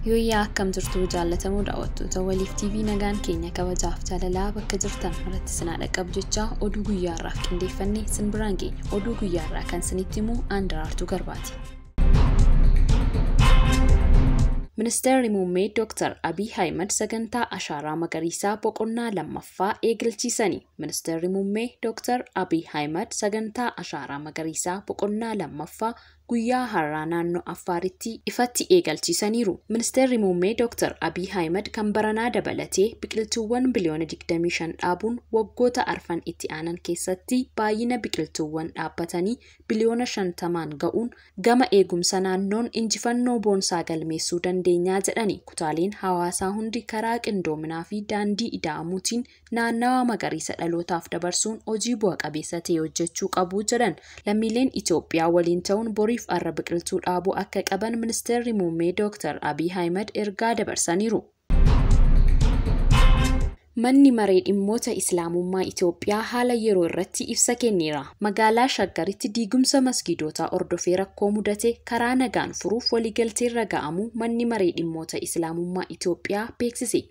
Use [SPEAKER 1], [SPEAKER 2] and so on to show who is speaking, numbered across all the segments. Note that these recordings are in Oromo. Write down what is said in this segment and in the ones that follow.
[SPEAKER 1] Yooyyaa akkam jirtu jaallatamoo daawwattoota Waliif TV nagaan keenya kabajaaf jaalalaa bakka jirtan maratti sinaa dhaqqab jecha oduu guyyaarraaf qindeeffannee sin biraan geenya. Oduu guyyaarraa kan sinitti himu Daraartuu Garbaati. Ministeerri Muummee Dr. Abiy Ahmed sagantaa ashaaraa magariisaa boqonnaa lammaffaa eegalchiisanii. Ministeerri Muummee Dr. Abiy Ahmed sagantaa ashaaraa magariisaa boqonnaa lammaffaa guyyaa har'aa naannoo Affaaritti ifatti eegalchiisaniiru. Ministeerri Muummee Dr. Abiy Ahmed kan baranaa dabalatee biqiltuuwwan biliyoona 25 dhaabuun waggoota arfan itti aanan keessatti baay'ina biqiltuuwwan dhaabbatanii biliyoona 50 ga'uun gama eegumsa naannoon injifannoo boonsaa galmeessuu dandeenyaa jedhani. Kutaaleen hawaasaa hundi karaa qindoominaa fi daandii ida'amuutiin naannawaa magariisa dhalootaaf dabarsuun hojii bu'a qabeessa ta'e hojjechuu qabu jedhan. Lammiileen Itoophiyaa waliin ta'uun boriif arra biqiltuu dhaabuu akka qaban Ministeerri Muummee Dr. Abiy Ahmed ergaa dabarsaniiru. Manni maree dhimmoota Islaamummaa Itoophiyaa haala yeroo irratti ibsa kenneera. Magaalaa Shaggaritti diigumsa masgiidootaa hordofee rakkoo mudate karaa nagaan furuuf waliigaltee irra ga'amu manni maree dhimmoota Islaamummaa Itoophiyaa beeksise.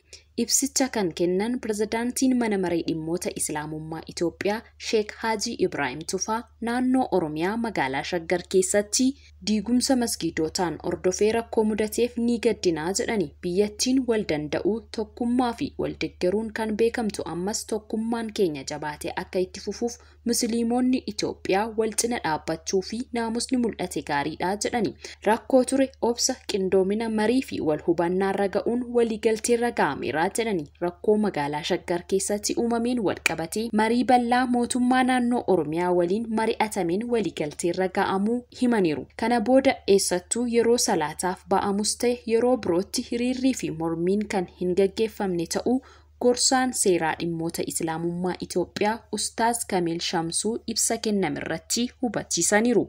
[SPEAKER 1] Ibsicha kan kennan pirezidaantiin mana maree dhimmoota Islaamummaa Itoophiyaa Sheek Haji Ibrahim Tufaa naannoo Oromiyaa magaalaa Shaggar keessatti diigumsa masgiidootaan hordofee rakkoo mudateef ni gaddinaa jedhani. Biyyattiin wal danda'uu, tokkummaa fi wal deeggaruun kan beekamtu ammas tokkummaan keenya jabaatee akka itti fufuuf Musliimonni Itoophiyaa wal cina dhaabbachuu fi naamusni mul'ate gaariidha jedhani. Rakkoo ture obsa, qindoomina, marii fi wal hubannaa irra ga'uun waliigaltee irra ga'ameera jedhani. Rakkoo magaalaa Shaggar keessatti uumameen wal qabatee marii bal'aa mootummaa naannoo Oromiyaa waliin mari'atameen waliigaltee irra ga'amuu himaniiru. Kana booda eessattuu yeroo salaataaf ba'amus ta'e yeroo birootti hiriirrii fi mormiin kan hin gaggeeffamne ta'uu gorsaan seeraa dhimmoota Islaamummaa Itoophiyaa Ustaaz Kamil Shamsuu ibsa kennamirratti hubachiisaniiru.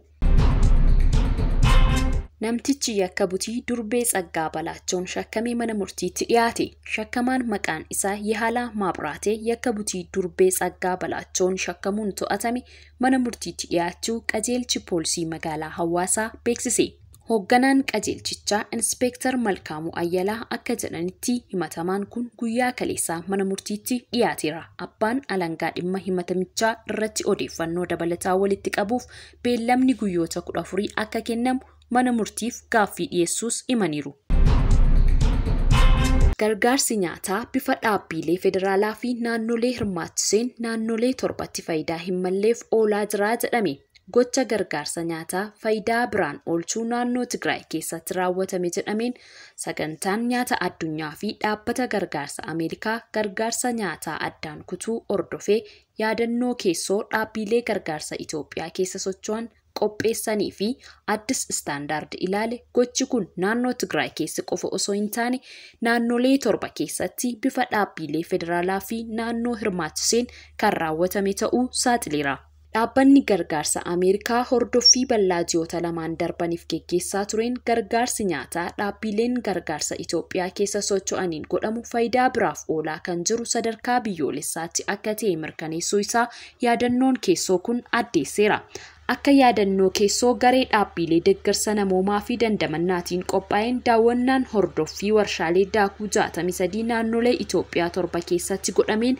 [SPEAKER 1] Namtichi yakka butii Durbee Tsaggaa Balaachoon shakkamee mana murtiitti dhiyaate. Shakkamaan maqaan isaa Yahalaa Maabraatee yakka butii Durbee Tsaggaa Balaachoon shakkamuun to'atame mana murtiitti dhiyaachuu qajeelchi poolisii magaalaa Hawaasaa beeksise. Hoogganaan qajeelchichaa Inspektar Malkaamuu Ayyalaa akka jedhanitti himatamaan kun guyyaa kaleessaa mana murtiitti dhiyaateera. Abbaan alangaa dhimma himatamichaa irratti odeeffannoo dabalataa walitti qabuuf beellamni guyyoota 14 akka kennamu mana murtiif gaaffii dhiyeessuus himaniiru. Gargaarsi nyaataa bifa dhaabbilee federaalaa fi naannolee hirmaachiseen naannolee 7tti faayidaa hin malleef oolaa jira jedhame. Gocha gargaarsa nyaataa faayidaa biraan oolchuu naannoo Tigraay keessatti raawwatame jedhameen sagantaan nyaata addunyaa fi dhaabbata gargaarsa Ameerikaa gargaarsa nyaataa addaan kutuu hordofee yaadannoo keessoo dhaabbilee gargaarsa Itoophiyaa keessa socho'an qopheessanii fi addis istaandaard ilaale. Gochi kun naannoo Tigraay keessa qofa osoo hin taane naannolee 7 keessatti bifa dhaabbilee federaalaa fi naannoo hirmaachiseen kan raawwatame ta'uu saaxileera. Dhaabbanni gargaarsa Ameerikaa hordoffii bal'aa ji'oota lamaan darbaniif geggeessaa tureen gargaarsi nyaataa dhaabbileen gargaarsa Itoophiyaa keessa socho'aniin godhamu faayidaa biraaf oolaa kan jiru sadarkaa biyyoolessaatti akka ta'e mirkaneessuu isaa yaadannoon keessoo kun addeesseera. Akka yaadannoo keessoo garee dhaabbilee deeggarsa namoomaa fi dandamannaatiin qophaa'een daawwannaan hordoffii warshaalee daakuu 63 naannolee Itoophiyaa 7 keessatti godhameen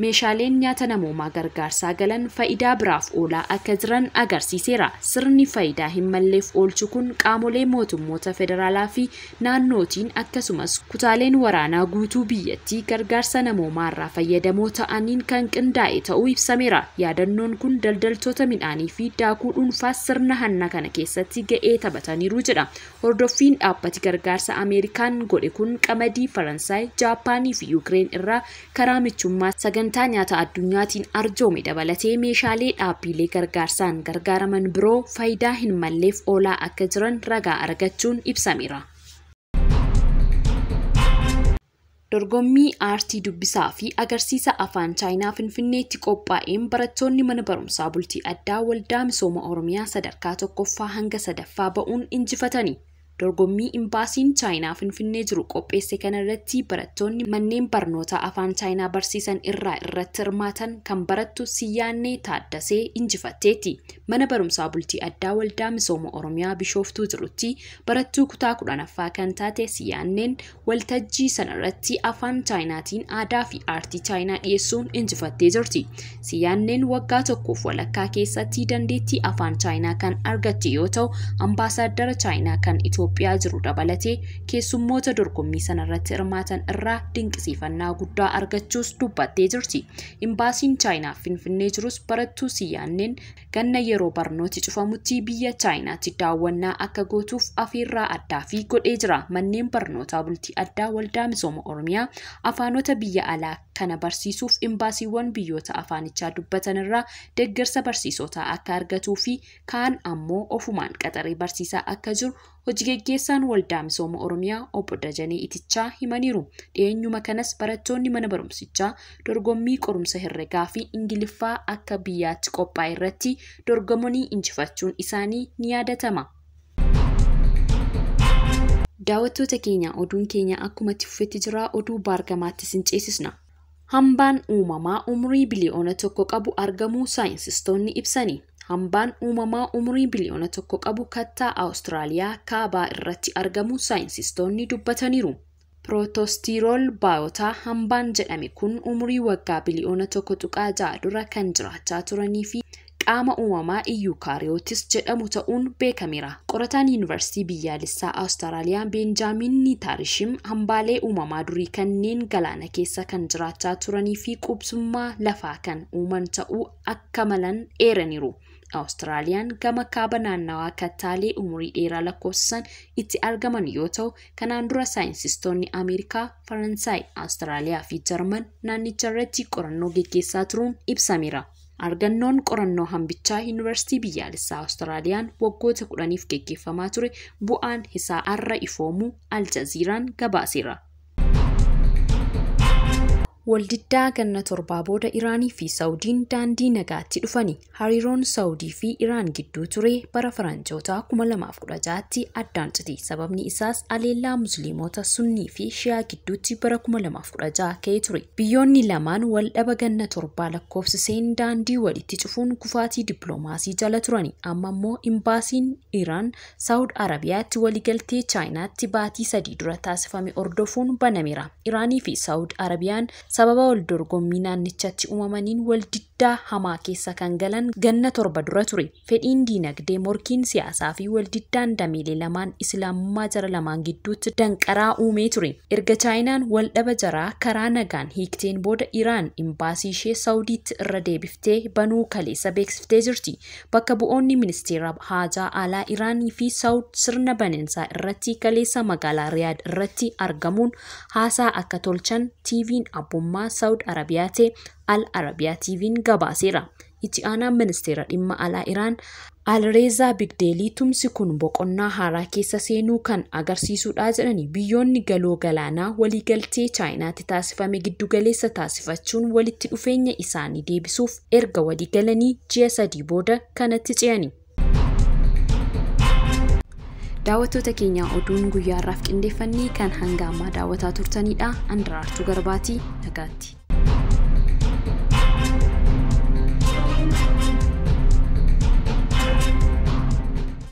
[SPEAKER 1] meeshaaleen nyaata namoomaa gargaarsaa galan faayidaa biraaf oolaa akka jiran agarsiiseera. Sirni faayidaa hin malleef oolchu kun qaamolee mootummoota federaalaa fi naannootiin akkasumas kutaaleen waraanaa guutuu biyyattii gargaarsa namoomaa irraa fayyadamoo ta'aniin kan qindaa'e ta'uu ibsameera. Yaadannoon kun daldaltoota midhaanii fi daakuu dhuunfaas sirna hanna kana keessatti ga'ee taphataniiru jedha. Hordoffiin dhaabbati gargaarsa Ameerikaan godhe kun qamadii Faransaay, Jaapaanii fi Yuukireen irraa karaa michummaa sagantaa nyaata addunyaatiin arjoome dabalatee meeshaalee dhaabbilee gargaarsaan gargaaraman biroo faayidaa hin malleef oolaa akka jiran ragaa argachuun ibsameera. Dorgommii aartii dubbisaa fi agarsiisa afaan Chaayinaa Finfinneetti qophaa'een barattoonni mana barumsaa bultii addaa waldaa misooma Oromiyaa sadarkaa 1ffaa hanga 3ffaa ba'uun injifatani. Dorgommii imbaasiin Chaayinaa Finfinnee jiru qopheesse kanarratti barattoonni manneen barnoota afaan Chaayinaa barsiisan irratti hirmaatan kan barattu Siyyaannee Taaddasee injifatteetti. Mana barumsaa bultii addaa Waldaa Misooma Oromiyaa Bishooftuu jirutti barattuu kutaa 10ffaa kan taate Siyyaanneen waltajjii sanarratti afaan Chaayinaatiin aadaa fi aartii Chaayinaa dhiyeessuun injifattee jirti. Siyyaanneen waggaa tokkoof walakkaa keessatti dandeettii afaan Chaayinaa kan argatte yoo ta'u, ambaasaadara Chaayinaa kan Itoophiyaa jiru dabalatee keessummoota dorgommii sanarratti hirmaatan irraa dinqisiifannaa guddaa argachuus dubbattee jirti. Imbaasiin Chaayinaa Finfinnee jirus barattuu Siyyaanneen ganna yeroo barnooti cufamutti biyya Chaayinaatti daawwannaa akka gootuuf afeerraa addaa fi godhee jira. Manneen barnootaa bultii addaa Waldaa Misooma Oromiyaa afaanota biyya alaa kana barsiisuuf imbaasiiwwan biyyoota afaanichaa dubbatan irraa deeggarsa barsiisotaa akka argatuu fi kaan ammoo ofumaan qaxaree barsiisaa akka jiru hojii gaggeessaan Waldaa Misooma Oromiyaa Obbo Dajanee Itichaa himaniiru. Dhiyeenyuma kanas barattoonni mana barumsichaa dorgommii qorumsa herregaa fi Ingiliffaa akka biyyaatti qophaa'e irratti dorgomanii injifachuun isaanii ni yaadatama. Daawwattoota keenya oduun keenya akkuma fufetti jira. Oduu baargamaatti sin ceesisna. Hambaan uumamaa umurii biliyoona 1 qabu argamuu saayinsistoonni ibsani. Hambaan uumamaa umurii biliyoona 1 qabu kattaa Awustiraaliyaa kaabaa irratti argamuu saayinsistoonni dubbataniiru. Pirootostirool baayotaa hambaan jedhame kun umurii waggaa biliyoona 1.6 dura kan jiraachaa turanii fi qaama uumamaa Iyukaariyootis jedhamu ta'uun beekameera. Qorataan Yuunivarsiitii Biyyaalessaa Awustiraaliyaa Beenjaamin Niitaarishim hambaalee uumamaa durii kanneen galaana keessa kan jiraachaa turanii fi qubsummaa lafaa kan uuman ta'uu akka malan eeraniiru. Awustiraaliyaan gama kaaba naannawaa kattaalee umurii dheeraa lakkoofsisan itti argaman yoo ta'u, kanaan dura saayinsistoonni Ameerikaa, Faransaay, Awustiraaliyaa fi Jarman naannicha irratti qorannoo gaggeessaa turuun ibsameera. Argannoon qorannoo hambichaa Yuunivarsiitii Biyyaalessaa Awustiraaliyaan waggoota 10f gaggeeffamaa ture bu'aan isaa arra ifoomuu Aljaziiraan gabaaseera. Waldiddaa ganna 7 booda Iraanii fi Saawudiin daandii nagaatti dhufani. Hariiroon Saawudii fi Iraan gidduu ture bara Faranjoota 2016tti addaan cite. Sababni isaas aleellaa Musliimota Sunnii fi Shiyaa gidduutti bara 2016 ka'ee ture. Biyyoonni lamaan waldhaba ganna 7 lakkoofsiseen daandii walitti cufuun kufaatii dippiloomaasii jala turani. Amma immoo imbaasiin Iraan Saawud Arabiyaatti waliigaltee Chaayinaatti baatii 3 dura taasifame ordofuun banameera. Iraanii fi Saawud Arabiyaan sababa wal dorgommii naannichatti uumamaniin waldiddaa hamaa keessa kan galan ganna 7 dura ture. Fedhiin diinagdee, morkiin siyaasaa fi waldiddaan dameelee lamaan islaamummaa jara lamaan gidduutti danqaraa uumee ture. Erga Chaayinaan waldhaba jaraa karaa nagaan hiikteen booda Iraan imbaasii ishee Saawudiitti irra deebiftee banuu kaleessa beeksiftee jirti. Bakka bu'oonni ministeera haajaa alaa Iraanii fi Saawud sirna baneensaa irratti kaleessa magaalaa Riyaad irratti argamuun haasaa akka tolchan TV'n abbummaa Saawud Arabiyaatee Al Arabiyaa TV'n gabaaseera. Itti aanaan ministeera dhimma alaa Iraan Alreezaa Bigdeelii tumsi kun boqonnaa haaraa keessa seenuu kan agarsiisudha jedhani. Biyyoonni galoo galaanaa waliigaltee Chaayinaatti taasifame giddugaleessa taasifachuun walitti dhufeenya isaanii deebisuuf erga waliigalanii ji'a 3 booda kanatti ce'ani. Daawwattoota keenya oduun guyyaarraaf qindeeffannee kan hanga ammaa daawwataa turtanidha. Andaraartuu Garbaatii nagaatti.